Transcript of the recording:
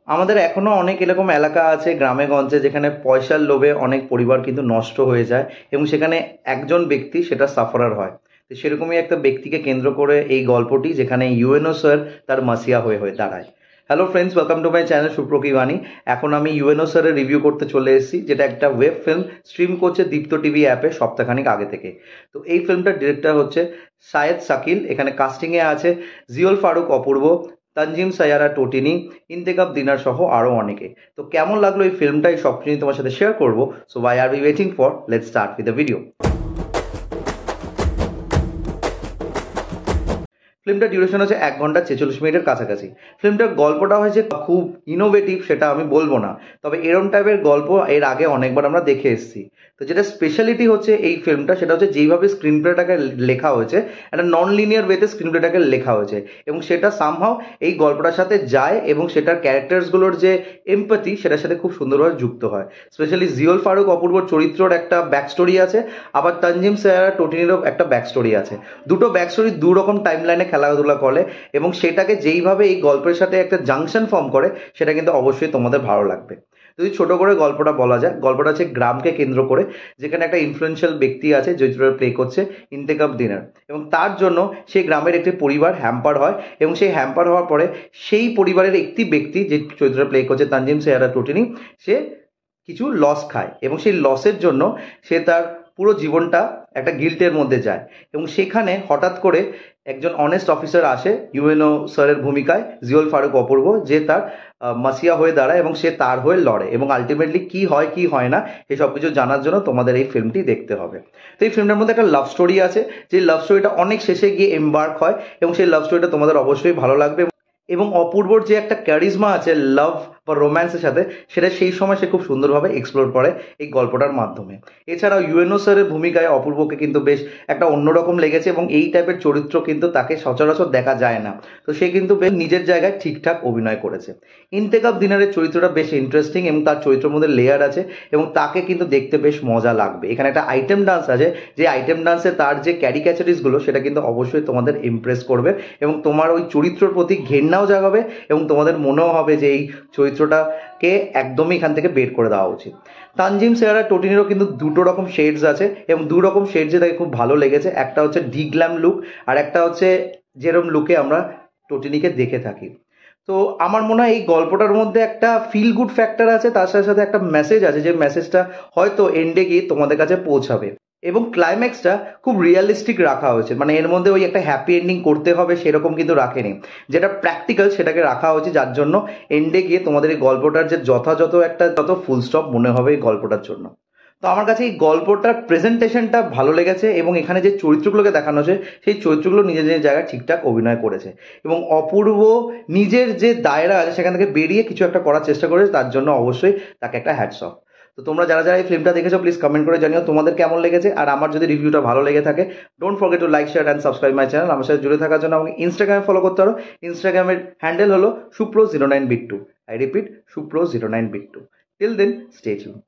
আমাদের এখনো অনেক এরকম এলাকা আছে গ্রামে গঞ্জে যেখানে পয়সার লোভে অনেক পরিবার কিন্তু নষ্ট হয়ে যায় এবং সেখানে একজন ব্যক্তি সেটা সাফারার হয়। তো সেরকমই একটা ব্যক্তিকে কেন্দ্র করে এই গল্পটি, যেখানে ইউএনও স্যার তার মাসিয়া হয়ে হয়ে দাঁড়ায়। Hello friends, welcome to my channel সুপ্রকি বাণী। এখন আমি ইউএনও স্যারের রিভিউ করতে চলে এসেছি, যেটা একটা ওয়েব ফিল্ম স্ট্রিম করছে দীপ্ত টিভি অ্যাপে সপ্তাহখানিক আগে থেকে। তো এই ফিল্মটার ডিরেক্টর হচ্ছে শায়েদ শাকিল। এখানে কাস্টিংয়ে আছে জিওল ফারুক অপূর্ব, তানজিম সায়ারা টোটিনি, ইন্তেকাব দিনার সহ আরও অনেকে। তো কেমন লাগলো এই ফিল্মটা, এই সব কিছু তোমার সাথে শেয়ার করবো। So why are we waiting for, let's start with the video. ফিল্মটার ডিউরেশন হচ্ছে 1 ঘন্টা 46 মিনিটের কাছাকাছি। ফিল্মটার গল্পটা হয়েছে খুব ইনোভেটিভ সেটা আমি বলবো না, তবে এরম টাইপের গল্প এর আগে অনেকবার আমরা দেখে এসেছি। তো যেটা স্পেশালিটি হচ্ছে এই ফিল্মটা, সেটা হচ্ছে যেইভাবে স্ক্রিন প্লেটাকে লেখা হয়েছে, একটা নন লিনিয়ার ওয়েতে স্ক্রিন প্লেটাকে লেখা হয়েছে এবং সেটা সামহাও এই গল্পটার সাথে যায় এবং সেটার ক্যারেক্টার্সগুলোর যে এমপ্যাথি সেটার সাথে খুব সুন্দরভাবে যুক্ত হয়। স্পেশালি জিওল ফারুক অপূর্বর চরিত্রর একটা ব্যাক স্টোরি আছে, আবার তানজিম সায়ারা টোটিনিরও একটা ব্যাক স্টোরি আছে। দুটো ব্যাক স্টোরি দু রকম টাইম লাইনে খেলাধুলা করে এবং সেটাকে যেইভাবে এই গল্পের সাথে একটা জাংশন ফর্ম করে, সেটা কিন্তু অবশ্যই তোমাদের ভালো লাগবে। যদি ছোট করে গল্পটা বলা যায়, গল্পটা হচ্ছে গ্রামকে কেন্দ্র করে, যেখানে একটা ইনফ্লুয়েন্সিয়াল ব্যক্তি আছে যে প্লে করছে ইন্তেকাব দিনার, এবং তার জন্য সেই গ্রামের একটি পরিবার হ্যাম্পার হয় এবং সেই হ্যাম্পার হওয়ার পরে সেই পরিবারের একটি ব্যক্তি যে চরিত্রটা প্লে করছে তানজিম সায়ারা টোটিনি, সে কিছু লস খায় এবং সেই লসের জন্য সে তার পুরো জীবনটা একটা গিল্টের মধ্যে যায় এবং সেখানে হঠাৎ করে একজন অনেস্ট অফিসার আসে ইউএনও স্যারের ভূমিকায় জিওল ফারুক অপূর্ব, যে তার মাসিয়া হয়ে দাঁড়ায় এবং সে তার হয়ে লড়ে এবং আলটিমেটলি কি হয় কি হয় না এই সব কিছু জানার জন্য তোমাদের এই ফিল্মটি দেখতে হবে। তো এই ফিল্মটার মধ্যে একটা লাভ স্টোরি আছে, যে লাভ স্টোরিটা অনেক শেষে গিয়ে এমবার্ক হয় এবং সেই লাভ স্টোরিটা তোমাদের অবশ্যই ভালো লাগবে। এবং অপূর্বর যে একটা ক্যারিজমা আছে লাভ বা রোম্যান্সের সাথে, সেটা সেই সময় সে খুব সুন্দরভাবে এক্সপ্লোর করে এই গল্পটার মাধ্যমে। এছাড়াও ইউএনও স্যারের ভূমিকায় অপূর্বকে কিন্তু বেশ একটা অন্যরকম লেগেছে এবং এই টাইপের চরিত্র কিন্তু তাকে সচরাচর দেখা যায় না। তো সে কিন্তু বেশ নিজের জায়গায় ঠিকঠাক অভিনয় করেছে। ইন্তেকাব দিনারের চরিত্রটা বেশ ইন্টারেস্টিং এবং তার চরিত্রের মধ্যে লেয়ার আছে এবং তাকে কিন্তু দেখতে বেশ মজা লাগবে। এখানে একটা আইটেম ডান্স আছে, যে আইটেম ডান্সে তার যে ক্যারিক্যাচারিসগুলো সেটা কিন্তু অবশ্যই তোমাদের ইমপ্রেস করবে এবং তোমার ওই চরিত্রের প্রতি ঘেন্নাও জাগাবে এবং তোমাদের মনেও হবে যে এই চরিত্রটাকে একদমই এখান থেকে বের করে দেওয়া উচিত। তানজিম সায়ারা টোটিনিরও কিন্তু দুটো রকম শেডস আছে এবং দু রকম শেডসে তাকে খুব ভালো লেগেছে। একটা হচ্ছে ডিগ্ল্যাম লুক আর একটা হচ্ছে যেরকম লুকে আমরা টোটিনিকে দেখে থাকি। তো আমার মনে হয় এই গল্পটার মধ্যে একটা ফিল গুড ফ্যাক্টর আছে, তার সাথে সাথে একটা মেসেজ আছে, যে মেসেজটা হয়তো এন্ডে গিয়ে তোমাদের কাছে পৌঁছাবে এবং ক্লাইম্যাক্সটা খুব রিয়েলিস্টিক রাখা হয়েছে। মানে এর মধ্যে ওই একটা হ্যাপি এন্ডিং করতে হবে সেরকম কিন্তু রাখেনি, যেটা প্র্যাকটিক্যাল সেটাকে রাখা হয়েছে, যার জন্য এন্ডে গিয়ে তোমাদের এই গল্পটার যে যথাযথ একটা যত ফুল স্টপ মনে হবে এই গল্পটার জন্য। তো আমার কাছে এই গল্পটার প্রেজেন্টেশনটা ভালো লেগেছে এবং এখানে যে চরিত্রগুলোকে দেখানো হয়েছে সেই চরিত্রগুলো নিজের নিজের জায়গায় ঠিকঠাক অভিনয় করেছে এবং অপূর্ব নিজের যে দায়রা আছে সেখান থেকে বেরিয়ে কিছু একটা করার চেষ্টা করেছে, তার জন্য অবশ্যই তাকে একটা হ্যাটস অফ। তো তোমরা যারা যারা এই ফিল্মটা দেখেছো প্লিজ কমেন্ট করে জানিও তোমাদের কেমন লেগেছে। আর আমার যদি রিভিউটা ভালো লেগে থাকে, don't forget to like share and subscribe my channel. আমার সাথে জুড়ে থাকার জন্য আমাকে ইনস্টাগ্রামে ফলো করতে পারো। ইনস্টাগ্রামের হ্যান্ডেল হলো সুপ্রো09bit2। আই রিপিট, সুপ্রো09bit2। Till then stay tuned.